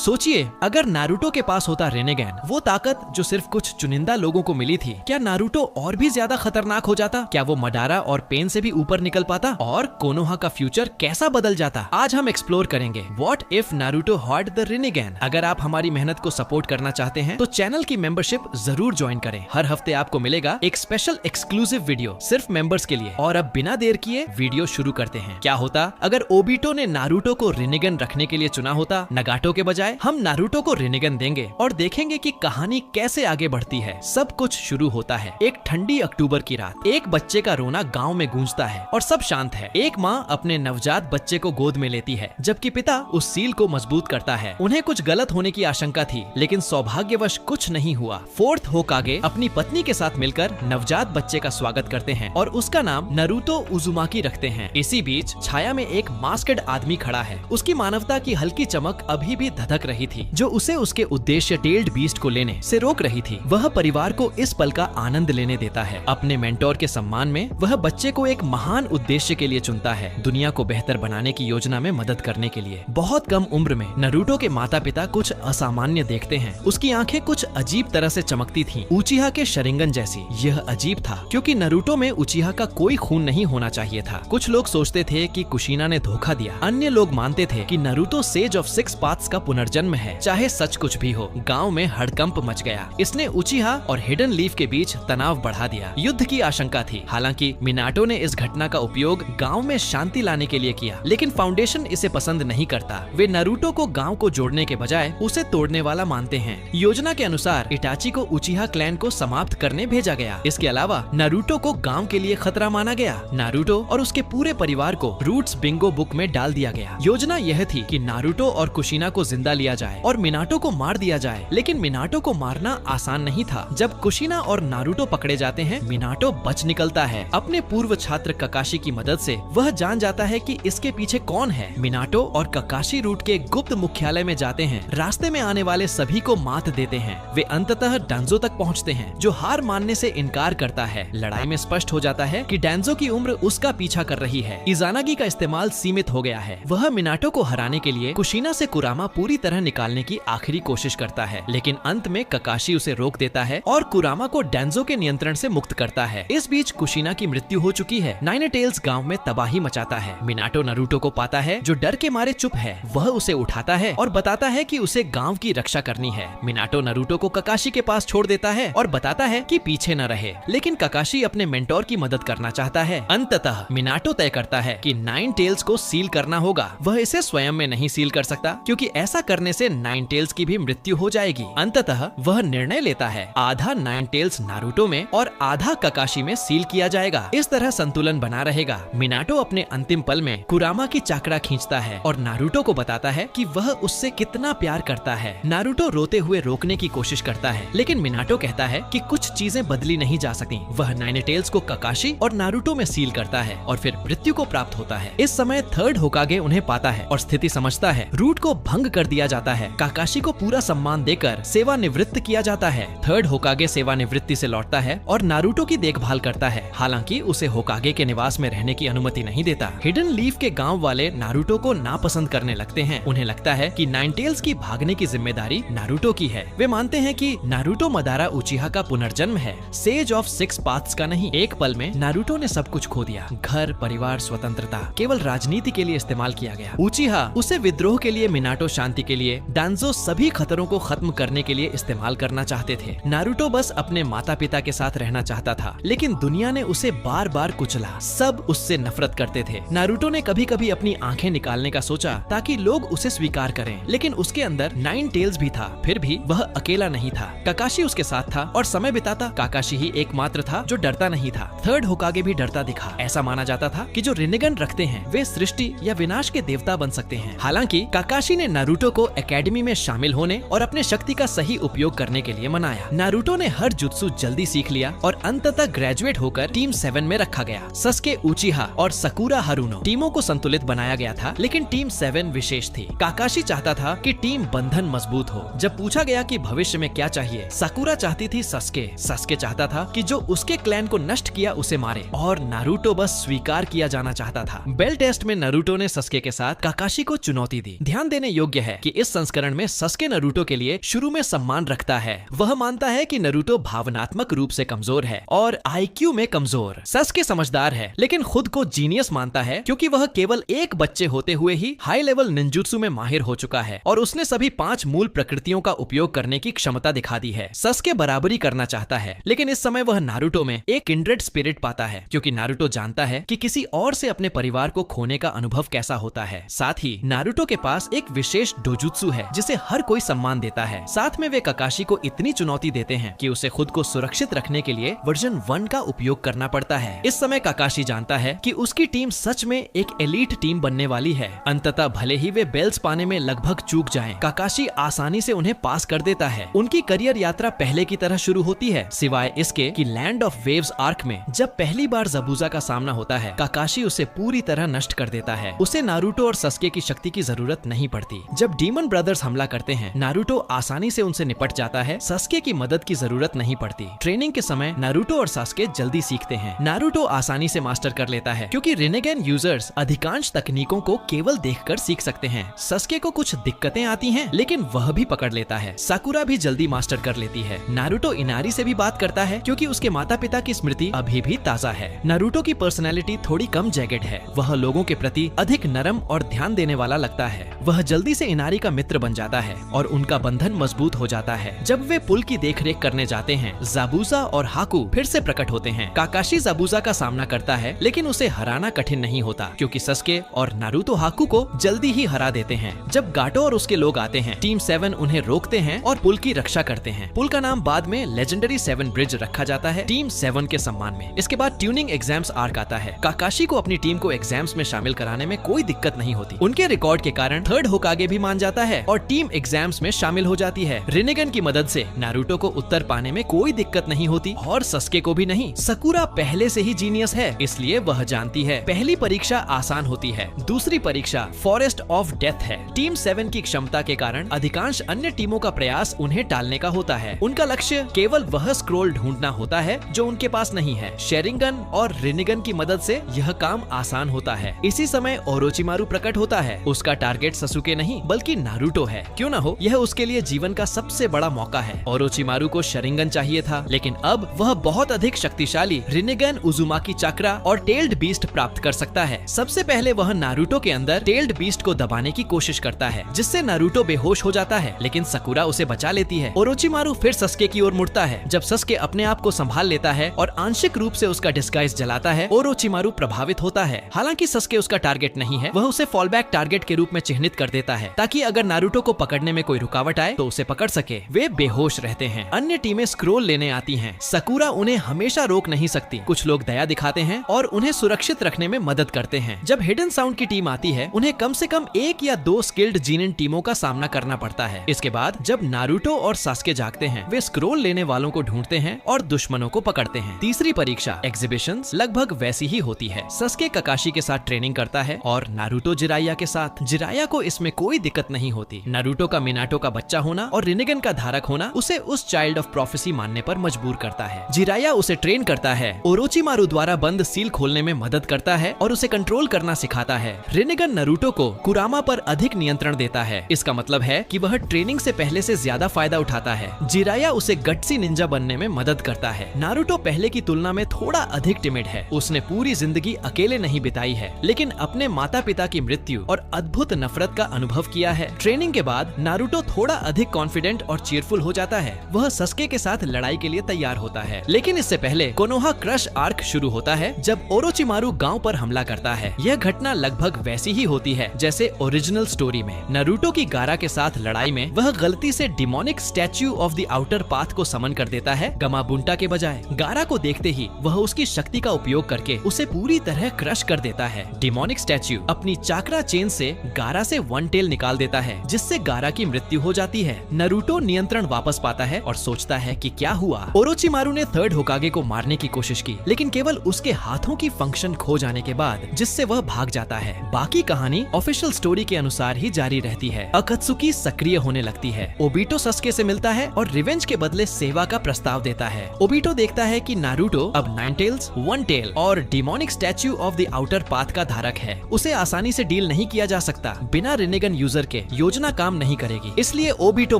सोचिए, अगर नारुतो के पास होता रिनेगन, वो ताकत जो सिर्फ कुछ चुनिंदा लोगों को मिली थी, क्या नारुतो और भी ज्यादा खतरनाक हो जाता? क्या वो मडारा और पेन से भी ऊपर निकल पाता? और कोनोहा का फ्यूचर कैसा बदल जाता? आज हम एक्सप्लोर करेंगे what if Naruto had the रिनेगन। अगर आप हमारी मेहनत को सपोर्ट करना चाहते हैं तो चैनल की मेंबरशिप जरूर ज्वाइन करें। हर हफ्ते आपको मिलेगा एक स्पेशल एक्सक्लूसिव वीडियो सिर्फ मेंबर्स के लिए। और अब बिना देर किए वीडियो शुरू करते हैं। क्या होता अगर ओबिटो ने नारुतो को रिनेगन रखने के लिए चुना होता? नगाटो के बजाय हम नारुतो को रिनेगन देंगे और देखेंगे कि कहानी कैसे आगे बढ़ती है। सब कुछ शुरू होता है एक ठंडी अक्टूबर की रात। एक बच्चे का रोना गांव में गूंजता है और सब शांत है। एक माँ अपने नवजात बच्चे को गोद में लेती है, जबकि पिता उस सील को मजबूत करता है। उन्हें कुछ गलत होने की आशंका थी, लेकिन सौभाग्यवश कुछ नहीं हुआ। फोर्थ होकागे अपनी पत्नी के साथ मिलकर नवजात बच्चे का स्वागत करते हैं और उसका नाम नारुतो उजुमाकी रखते हैं। इसी बीच छाया में एक मास्कड आदमी खड़ा है। उसकी मानवता की हल्की चमक अभी भी धधक रही थी, जो उसे उसके उद्देश्य टेल्ड बीस्ट को लेने से रोक रही थी। वह परिवार को इस पल का आनंद लेने देता है। अपने मेंटोर के सम्मान में वह बच्चे को एक महान उद्देश्य के लिए चुनता है, दुनिया को बेहतर बनाने की योजना में मदद करने के लिए। बहुत कम उम्र में नारुतो के माता पिता कुछ असामान्य देखते हैं। उसकी आंखें कुछ अजीब तरह से चमकती थीं, उचिहा के शरिंगन जैसी। यह अजीब था क्योंकि नारुतो में उचिहा का कोई खून नहीं होना चाहिए था। कुछ लोग सोचते थे कि कुशिना ने धोखा दिया। अन्य लोग मानते थे कि Naruto sage of six paths का पुनर्जन्म है। चाहे सच कुछ भी हो, गांव में हड़कंप मच गया। इसने उचिहा और हिडन लीफ के बीच तनाव बढ़ा दिया। युद्ध की आशंका थी। हालांकि मिनाटो ने इस घटना का उपयोग गांव में शांति लाने के लिए किया, लेकिन फाउंडेशन इसे पसंद नहीं करता। वे नारुतो को गांव को जोड़ने के बजाय उसे तोड़ने वाला मानते हैं। योजना के अनुसार इटाची को उचिहा क्लैन को समाप्त करने भेजा गया। इसके अलावा नारुतो को गांव के लिए खतरा माना गया। नारुतो और उसके पूरे परिवार को रूट्स बिंगो बुक में डाल दिया गया। योजना यह थी कि नारुतो और कुशिना को जिंदा लिया जाए और मिनाटो को मार दिया जाए, लेकिन मिनाटो को मारना आसान नहीं था। जब कुशिना और नारुतो पकड़े जाते हैं, मिनाटो बच निकलता है। अपने पूर्व छात्र ककाशी की मदद से वह जान जाता है कि इसके पीछे कौन है। मिनाटो और ककाशी रूट के गुप्त मुख्यालय में जाते हैं। रास्ते में आने वाले सभी को मात देते हैं। वे अंततः डांजो तक पहुंचते हैं, जो हार मानने से इनकार करता है। लड़ाई में स्पष्ट हो जाता है कि डांजो की उम्र उसका पीछा कर रही है। इजानागी का इस्तेमाल सीमित हो गया है। वह मिनाटो को हराने के लिए कुशिना से कुरामा पूरी तरह निकालने की आखिरी कोशिश करता है, लेकिन अंत में ककाशी उसे रोक देता है और कुरामा को डांजो के नियंत्रण से मुक्त करता है। इस बीच कुशिना की मृत्यु हो चुकी है। नाइनटेल्स गांव में तबाही मचाता है। मिनाटो नारुतो को पाता है, जो डर के मारे चुप है। वह उसे उठाता है और बताता है कि उसे गांव की रक्षा करनी है। मिनाटो नारुतो को ककाशी के पास छोड़ देता है और बताता है कि पीछे न रहे, लेकिन ककाशी अपने मेंटोर की मदद करना चाहता है। अंततः मिनाटो तय करता है कि नाइन टेल्स को सील करना होगा। वह इसे स्वयं में नहीं सील कर सकता, क्योंकि ऐसा करने से नाइन टेल्स की भी मृत्यु हो जाएगी। अंततः वह निर्णय लेता है, आधा नाइन टेल्स नारुतो में और आधा ककाशी में सील किया जाएगा। इस तरह संतुलन बना रहेगा। मिनाटो अपने अंतिम पल में कुरामा की चाकड़ा खींचता है और नारुतो को बताता है कि वह उससे कितना प्यार करता है। नारुतो रोते हुए रोकने की कोशिश करता है, लेकिन मिनाटो कहता है कि कुछ चीजें बदली नहीं जा सकती। वह नाइन टेल्स को ककाशी और नारुतो में सील करता है और फिर मृत्यु को प्राप्त होता है। इस समय थर्ड होकागे उन्हें पाता है और स्थिति समझता है। रूट को भंग कर दिया जाता है। काकाशी को पूरा सम्मान देकर सेवानिवृत्त किया जाता है। थर्ड होकागे सेवानिवृत्ति से लौटता है और नारुतो की देखभाल करता है। हालांकि उसे होकागे के निवास में रहने की अनुमति नहीं देता। हिडन लीफ के गांव वाले नारुतो को नापसंद करने लगते हैं। उन्हें लगता है कि नाइन टेल्स की भागने की जिम्मेदारी नारुतो की है। वे मानते हैं कि नारुतो मदारा उचिहा का पुनर्जन्म है, सेज ऑफ सिक्स पाथ्स का नहीं। एक पल में नारुतो ने सब कुछ खो दिया। घर, परिवार, स्वतंत्रता केवल राजनीति के लिए इस्तेमाल किया गया। उचिहा उसे विद्रोह के लिए, मिनाटो शांति के लिए, डांजो सभी खतरों को खत्म करने के लिए इस्तेमाल करना चाहते थे। नारुतो बस अपने माता पिता के साथ रहना चाहता था, लेकिन दुनिया ने उसे बार बार कुचला। सब उससे नफरत करते थे। नारुतो ने कभी कभी अपनी आंखें निकालने का सोचा ताकि लोग उसे स्वीकार करें, लेकिन उसके अंदर नाइन टेल्स भी था। फिर भी वह अकेला नहीं था। ककाशी उसके साथ था और समय बिताता। काकाशी ही एकमात्र था जो डरता नहीं था। थर्ड होकागे भी डरता दिखा। ऐसा माना जाता था कि जो रिनेगन रखते हैं वे सृष्टि या विनाश के देवता बन सकते हैं। हालांकि काकाशी ने नारुतो को एकेडमी में शामिल होने और अपने शक्ति का सही उपयोग करने के लिए मनाया। नारुतो ने हर जुत्सु जल्दी सीख लिया और अंततः ग्रेजुएट होकर टीम 7 में रखा गया। सस्के, उचिहा और सकुरा हारुनो टीमों को संतुलित बनाया गया था, लेकिन टीम 7 विशेष थी। काकाशी चाहता था कि टीम बंधन मजबूत हो। जब पूछा गया कि भविष्य में क्या चाहिए, सकुरा चाहती थी सस्के। सस्के चाहता था कि जो उसके क्लैन को नष्ट किया उसे मारे, और नारुतो बस स्वीकार किया जाना चाहता था। बेल टेस्ट में नारुतो ने सस्के के साथ काकाशी को चुनौती दी। ध्यान देने योग्य है कि इस संस्करण में सस्के नारुतो के लिए शुरू में सम्मान रखता है। वह मानता है कि नारुतो भावनात्मक रूप से कमजोर है और IQ में कमजोर। सस्के समझदार है लेकिन खुद को जीनियस मानता है क्योंकि वह केवल एक बच्चे होते हुए ही हाई लेवल निंजुत्सु में माहिर हो चुका है और उसने सभी 5 मूल प्रकृतियों का उपयोग करने की क्षमता दिखा दी है। सस्के बराबरी करना चाहता है लेकिन इस समय वह नारुतो में एक किंड्रेड स्पिरिट पाता है क्योंकि नारुतो जानता है कि किसी और से अपने परिवार को खोने का अनुभव कैसा होता है। साथ ही नारुतो के पास एक विशेष डोजुत्सु है जिसे हर कोई सम्मान देता है। साथ में वे काकाशी को इतनी चुनौती देते हैं कि उसे खुद को सुरक्षित रखने के लिए वर्जन 1 का उपयोग करना पड़ता है। इस समय काकाशी जानता है कि उसकी टीम सच में एक एलीट टीम बनने वाली है। अंततः भले ही वे बेल्स पाने में लगभग चूक जाएं, काकाशी आसानी से उन्हें पास कर देता है। उनकी करियर यात्रा पहले की तरह शुरू होती है सिवाय इसके कि लैंड ऑफ वेव्स आर्क में जब पहली बार ज़बूज़ा का सामना होता है, काकाशी उसे पूरी तरह नष्ट कर देता है। उसे नारुतो और सस्के की शक्ति की जरूरत नहीं पड़ती। जब डीमन ब्रदर्स हमला करते हैं, नारुतो आसानी से उनसे निपट जाता है। सस्के की मदद की जरूरत नहीं पड़ती। ट्रेनिंग के समय नारुतो और सस्के जल्दी सीखते हैं। नारुतो आसानी से मास्टर कर लेता है क्योंकि रिनेगेन यूजर्स अधिकांश तकनीकों को केवल देखकर सीख सकते हैं। सस्के को कुछ दिक्कतें आती हैं लेकिन वह भी पकड़ लेता है। साकुरा भी जल्दी मास्टर कर लेती है। नारुतो इनारी से भी बात करता है क्योंकि उसके माता पिता की स्मृति अभी भी ताजा है। नारुतो की पर्सनैलिटी थोड़ी कम जैकेट है। वह लोगों के प्रति अधिक नरम और ध्यान देने वाला लगता है। वह जल्दी से इनारी का मित्र बन जाता है और उनका बंधन मजबूत हो जाता है। जब वे पुल की देखरेख करने जाते हैं, ज़ाबूज़ा और हाकू फिर से प्रकट होते हैं। काकाशी ज़ाबूज़ा का सामना करता है लेकिन उसे हराना कठिन नहीं होता क्योंकि सस्के और नारुतो हाकू को जल्दी ही हरा देते हैं। जब गाटो और उसके लोग आते हैं, टीम 7 उन्हें रोकते हैं और पुल की रक्षा करते हैं। पुल का नाम बाद में लेजेंडरी 7 ब्रिज रखा जाता है टीम 7 के सम्मान में। इसके बाद ट्यूनिंग एग्जाम्स आर्क आता है। काकाशी को अपनी टीम को एग्जाम्स में शामिल कराने में कोई दिक्कत नहीं होती। उनके रिकॉर्ड के कारण थर्ड होकागे भी मान जाता है और टीम एग्जाम्स में शामिल हो जाती है। रिनेगन की मदद से नारुतो को उत्तर पाने में कोई दिक्कत नहीं होती और सस्के को भी नहीं। सकुरा पहले से ही जीनियस है इसलिए वह जानती है पहली परीक्षा आसान होती है, दूसरी परीक्षा फॉरेस्ट ऑफ डेथ है। टीम 7 की क्षमता के कारण अधिकांश अन्य टीमों का प्रयास उन्हें टालने का होता है। उनका लक्ष्य केवल वह स्क्रोल ढूंढना होता है जो उनके पास नहीं है। शेरिंगन और रिनेगन की मदद से यह काम आसान होता है। इसी समय ओरोचिमारू प्रकट होता है। उसका टारगेट ससुके नहीं बल्कि नारुतो है। क्यों न हो, यह उसके लिए जीवन का सबसे बड़ा मौका है। ओरोचिमारू को शेरिंगन चाहिए था लेकिन अब वह बहुत अधिक शक्तिशाली रिनेगन, उजुमाकी चक्रा और टेल्ड बीस्ट प्राप्त कर सकता है। सबसे पहले वह नारुतो के अंदर टेल्ड बीस्ट को दबाने की कोशिश करता है जिससे नारुतो बेहोश हो जाता है लेकिन सकुरा उसे बचा लेती है। ओरोचिमारू फिर सस्के की ओर मुड़ता है। जब सस्के अपने आप को संभाल लेता है और आंशिक रूप से उसका डिस्गाइज जलाता है, ओरोचिमारू प्रभावित होता है। हालांकि सस्के उसका टारगेट नहीं है, वह उसे फॉलबैक टारगेट के रूप में चिन्हित कर देता है ताकि अगर नारुतो को पकड़ने में कोई रुकावट आए तो उसे पकड़ सके। वे बेहोश रहते हैं। अन्य टीमें स्क्रोल लेने आती हैं। सकुरा उन्हें हमेशा रोक नहीं सकती। कुछ लोग दया दिखाते हैं और उन्हें सुरक्षित रखने में मदद करते हैं। जब हिडन साउंड की टीम आती है, उन्हें कम से कम 1 या 2 स्किल्ड जीनिन टीमों का सामना करना पड़ता है। इसके बाद जब नारुतो और सास्के जागते हैं, वे स्क्रोल लेने वालों को ढूंढते हैं और दुश्मनों को पकड़ते हैं। तीसरी परीक्षा एग्जीबिशंस लगभग वैसी ही होती है। सस्के काकाशी के साथ ट्रेनिंग करता है और नारुतो जिराया के साथ। जिराया को इसमें कोई दिक्कत नहीं होती। नारुतो का मिनाटो का बच्चा होना और रिनेगन का धारक होना उसे उस चाइल्ड ऑफ प्रोफेसी मानने पर मजबूर करता है। जिराया उसे ट्रेन करता है, ओरोचिमारू द्वारा बंद सील खोलने में मदद करता है और उसे कंट्रोल करना सिखाता है। रिनेगन नारुतो को कुरामा पर अधिक नियंत्रण देता है। इसका मतलब है कि वह ट्रेनिंग से पहले से ज्यादा फायदा उठाता है। जिराया उसे गट्सी निंजा बनने में मदद करता है। नारुतो पहले की तुलना में थोड़ा अधिक टिमिड है। उसने पूरी जिंदगी अकेले नहीं बिताई है लेकिन अपने माता पिता की मृत्यु और अद्भुत नफरत का अनुभव किया है। ट्रेनिंग के बाद नारुतो थोड़ा अधिक कॉन्फिडेंट और चीयरफुल हो जाता है। वह सस्के के साथ लड़ाई के लिए तैयार होता है लेकिन इससे पहले कोनोहा क्रश आर्क शुरू होता है जब ओरोचिमारू गांव पर हमला करता है। यह घटना लगभग वैसी ही होती है जैसे ओरिजिनल स्टोरी में। नारुतो की गारा के साथ लड़ाई में वह गलती से demonic statue of the outer path को समन कर देता है गमाबुंटा के बजाय। गारा को देखते ही वह उसकी शक्ति का उपयोग करके उसे पूरी तरह क्रश कर देता है। डिमोनिक स्टैच्यू अपनी चाक्रा चेन से गारा से वन टेल निकाल देता है जिससे गारा की मृत्यु हो जाती है। नारुतो नियंत्रण वापस पाता है और सोचता है कि क्या हुआ। ओरोचिमारू ने थर्ड होकागे को मारने की कोशिश की लेकिन केवल उसके हाथों की फंक्शन खो जाने के बाद, जिससे वह भाग जाता है। बाकी कहानी ऑफिशियल स्टोरी के अनुसार ही जारी रहती है। अकत्सुकी सक्रिय होने लगती है। ओबिटो सस्के से मिलता है और रिवेंज के बदले सेवा का प्रस्ताव देता है। ओबिटो देखता है कि नारुतो अब 9 टेल्स, 1 टेल और demonic statue of the outer path का धारक है। उसे आसानी से डील नहीं किया जा सकता बिना रिनेगन यूजर के। आगे योजना काम नहीं करेगी। इसलिए ओबिटो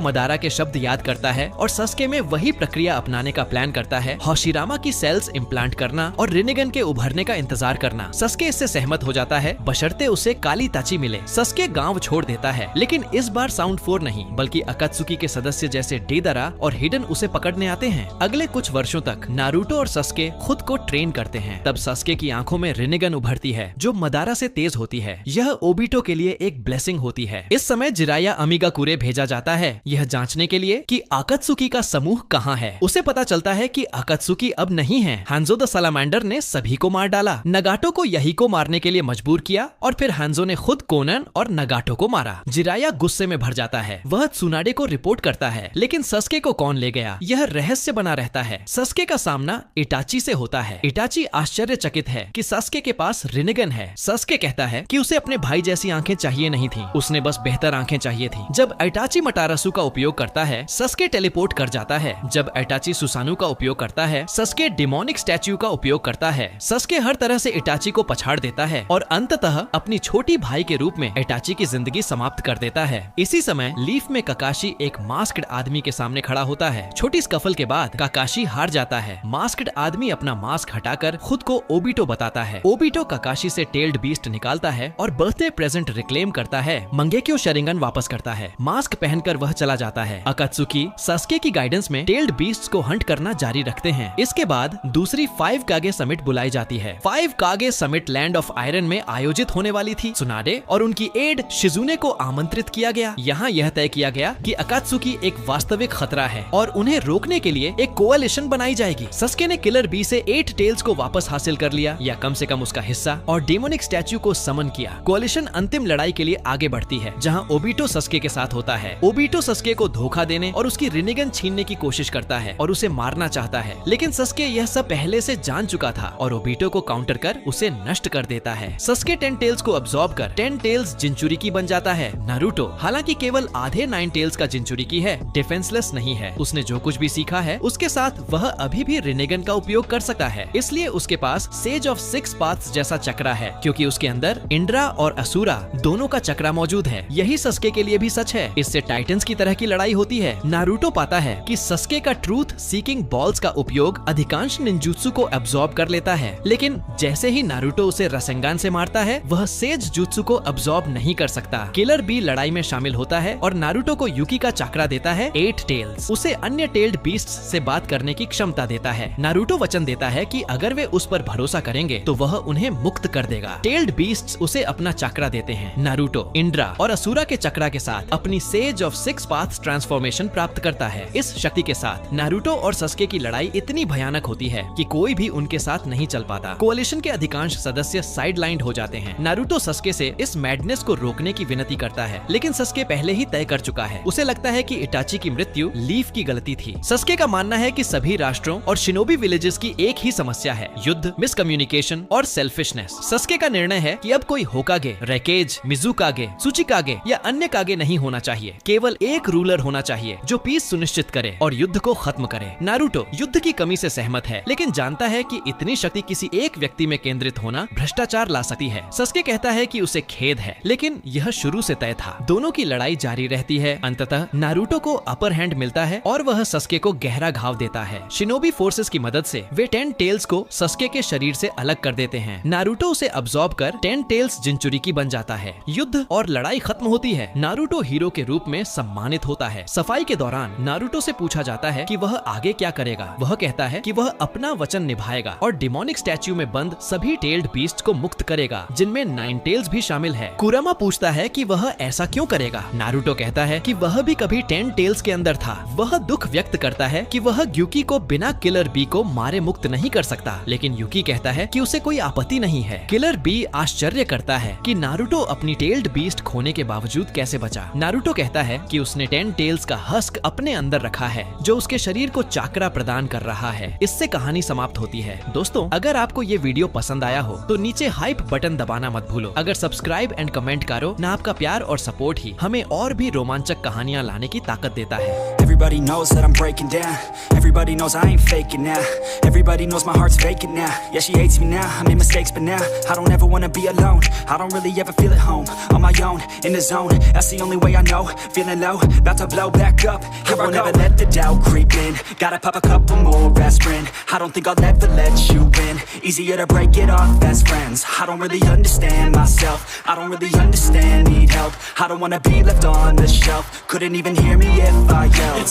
मदारा के शब्द याद करता है और सस्के में वही प्रक्रिया अपनाने का प्लान करता है, होशिरामा की सेल्स इम्प्लांट करना और रिनेगन के उभरने का इंतजार करना। सस्के इससे सहमत हो जाता है, बशर्ते उसे काली ताची मिले। सस्के गांव छोड़ देता है, लेकिन इस बार साउंड 4 नहीं बल्कि अकात्सुकी के सदस्य जैसे डेदरा और हिडन उसे पकड़ने आते हैं। अगले कुछ वर्षों तक नारुतो और सस्के खुद को ट्रेन करते हैं। तब सस्के की आंखों में रिनेगन उभरती है जो मदारा से तेज होती है। यह ओबिटो के लिए एक ब्लेसिंग होती है। इस समय जिराया अमिगाकुरे भेजा जाता है यह जांचने के लिए कि अकात्सुकी का समूह कहाँ है। उसे पता चलता है कि अकात्सुकी अब नहीं है। हांजो द सलामांडर ने सभी को मार डाला, नगाटो को यही को मारने के लिए मजबूर किया और फिर हांजो ने खुद कोनन और नगाटो को मारा। जिराया गुस्से में भर जाता है, वह त्सुनाडे को रिपोर्ट करता है, लेकिन सस्के को कौन ले गया यह रहस्य बना रहता है। सस्के का सामना इटाची से होता है। इटाची आश्चर्यचकित है कि सस्के के पास रिनेगन है। सस्के कहता है कि उसे अपने भाई जैसी आंखें चाहिए नहीं थी, उसने बस बेहतर आंखें चाहिए थी। जब इटाची मटारासु का उपयोग करता है सस्के टेलीपोर्ट कर जाता है। जब इटाची सुसानु का उपयोग करता है सस्के डिमोनिक स्टैच्यू का उपयोग करता है। सस्के हर तरह से इटाची को पछाड़ देता है और अंततः अपनी छोटी भाई के रूप में इटाची की जिंदगी समाप्त कर देता है। इसी समय लीफ में काकाशी एक मास्क्ड आदमी के सामने खड़ा होता है। छोटी स्कफल के बाद काकाशी हार जाता है। मास्क्ड आदमी अपना मास्क हटाकर खुद को ओबिटो बताता है। ओबिटो काकाशी से टेल्ड बीस्ट निकालता है और बर्थडे प्रेजेंट रिक्लेम करता है। मंगेक्यो शरिंगन वापस करता है। मास्क पहनकर वह चला जाता है। अकात्सुकी सस्के की गाइडेंस में टेल्ड बीस्ट्स को हंट करना जारी रखते हैं। इसके बाद दूसरी 5 कागे समिट बुलाई जाती है। 5 कागे समिट लैंड ऑफ आयरन में आयोजित होने वाली थी। त्सुनाडे और उनकी एड शिजुने को आमंत्रित किया गया। यहाँ यह तय किया गया कि अकात्सुकी एक वास्तविक खतरा है और उन्हें रोकने के लिए एक कोalition बनाई जाएगी। सस्के ने किलर बी से 8 टेल्स को वापस हासिल कर लिया या कम से कम उसका हिस्सा और डेमोनिक स्टैच्यू को समन किया। कोalition अंतिम लड़ाई के लिए आगे बढ़ती है जहाँ ओबिटो सस्के के साथ होता है। ओबिटो सस्के को धोखा देने और उसकी रिनेगन छीनने की कोशिश करता है और उसे मारना चाहता है, लेकिन सस्के यह सब पहले से जान चुका था और ओबिटो को काउंटर कर उसे नष्ट कर देता है। सस्के 10 टेल्स को अब्सॉर्ब कर 10 टेल्स जिंचुरिकी बन जाता है। नारुतो हालांकि केवल आधे 9 टेल्स का जिंचुरिकी है, डिफेंसलेस नहीं है। उसने जो कुछ भी सीखा है उसके साथ वह अभी भी रिनेगन का उपयोग कर सकता है, इसलिए उसके पास सेज ऑफ 6 पाथ्स जैसा चक्रा है क्योंकि उसके अंदर इंड्रा और असुरा दोनों का चक्रा मौजूद है। यही सस्के के लिए भी सच है। इससे टाइटन्स की तरह की लड़ाई होती है। नारुतो पाता है कि सस्के का ट्रूथ सीकिंग बॉल्स का उपयोग अधिकांश निंजुत्सु को अब्सॉर्ब कर लेता है, लेकिन जैसे ही नारुतो उसे रसेंगान से मारता है वह सेज जुत्सु को अब्सॉर्ब नहीं कर सकता। किलर बी लड़ाई में शामिल होता है और नारुतो को युकी का चक्रा देता है 8 टेल्स। उसे अन्य टेल्ड बीस्ट्स से बात करने की क्षमता देता है। नारुतो वचन देता है कि अगर वे उस पर भरोसा करेंगे तो वह उन्हें मुक्त कर देगा। टेल्ड बीस्ट्स उसे अपना चक्रा देते हैं। नारुतो इंड्रा और असुरा के चक्रा के साथ अपनी सेज ऑफ 6 पाथ्स ट्रांसफॉर्मेशन प्राप्त करता है। इस शक्ति के साथ नारुतो और सस्के की लड़ाई इतनी भयानक होती है कि कोई भी उनके साथ नहीं चल पाता। कोalition के अधिकांश सदस्य साइडलाइंड हो जाते हैं। नारुतो सस्के से इस मैडनेस को रोकने की विनती करता है, लेकिन सस्के पहले ही तय कर चुका है। उसे लगता है कि इटाची की मृत्यु लीफ की गलती थी। सस्के का मानना है कि सभी राष्ट्रों और शिनोबी विलेजेस की एक ही समस्या है, युद्ध, मिसकम्युनिकेशन और सेल्फिशनेस। सस्के का निर्णय है कि अब कोई होकागे, रैकेज, मिजुकागे, सुचिकागे या अन्य कागे नहीं होना चाहिए। केवल एक रूलर होना चाहिए जो पीस सुनिश्चित करे और युद्ध को खत्म करे। नारुतो युद्ध की कमी से सहमत है, लेकिन जानता है कि इतनी शक्ति किसी एक व्यक्ति में केंद्रित होना भ्रष्टाचार ला सकती है। सस्के कहता है कि उसे खेद है, लेकिन यह शुरू से तय था। दोनों की लड़ाई जारी रहती है। अंततः नारुतो को अपर हैंड मिलता है और वह सस्के को गहरा घाव देता है। शिनोबी फोर्सेस की मदद से वे 10 टेल्स को सस्के के शरीर से अलग कर देते हैं। नारुतो उसे अब्सॉर्ब कर 10 टेल्स जिंचुरिकी बन जाता है। युद्ध और लड़ाई खत्म होती है। नारुतो हीरो के रूप में सम्मानित होता है। सफाई के दौरान नारुतो से पूछा जाता है कि वह आगे क्या करेगा। वह कहता है कि वह अपना वचन निभाएगा और डिमोनिक स्टैच्यू में बंद सभी टेल्ड बीस्ट को मुक्त करेगा, जिनमें 9 टेल्स भी शामिल है। कुरामा पूछता है कि वह ऐसा क्यों करेगा। नारुतो कहता है कि वह भी कभी 10 टेल्स के अंदर था। वह दुख व्यक्त करता है कि वह युकी को बिना किलर बी को मारे मुक्त नहीं कर सकता, लेकिन युकी कहता है कि उसे कोई आपत्ति नहीं है। किलर बी आश्चर्य करता है कि नारुतो अपनी टेल्ड बीस्ट खोने के बावजूद कैसे बचा। नारुतो कहता है कि उसने 10 टेल्स का हस्क अपने अंदर रखा है जो उसके शरीर को चाकरा प्रदान कर रहा है। इससे कहानी समाप्त होती है। दोस्तों, अगर आपको ये वीडियो पसंद आया हो तो नीचे हाइप बटन दबाना मत भूलो। अगर सब्सक्राइब एंड कमेंट करो ना, आपका प्यार और सपोर्ट ही हमें और भी रोमांचक कहानियां लाने की ताकत देता है। Everybody knows that I'm breaking down. Everybody knows I ain't faking now. Everybody knows my heart's vacant now. Yeah, she hates me now, I made mistakes but now I don't ever wanna be alone. I don't really ever feel at home. On my own, in the zone, that's the only way I know. Feeling low, about to blow back up. Here I won't ever let the doubt creep in. Gotta pop a couple more aspirin. I don't think I'll ever let you in. Easier to break it off best friends. I don't really understand myself. I don't really understand, need help. I don't wanna be left on the shelf. Couldn't even hear me if I yelled.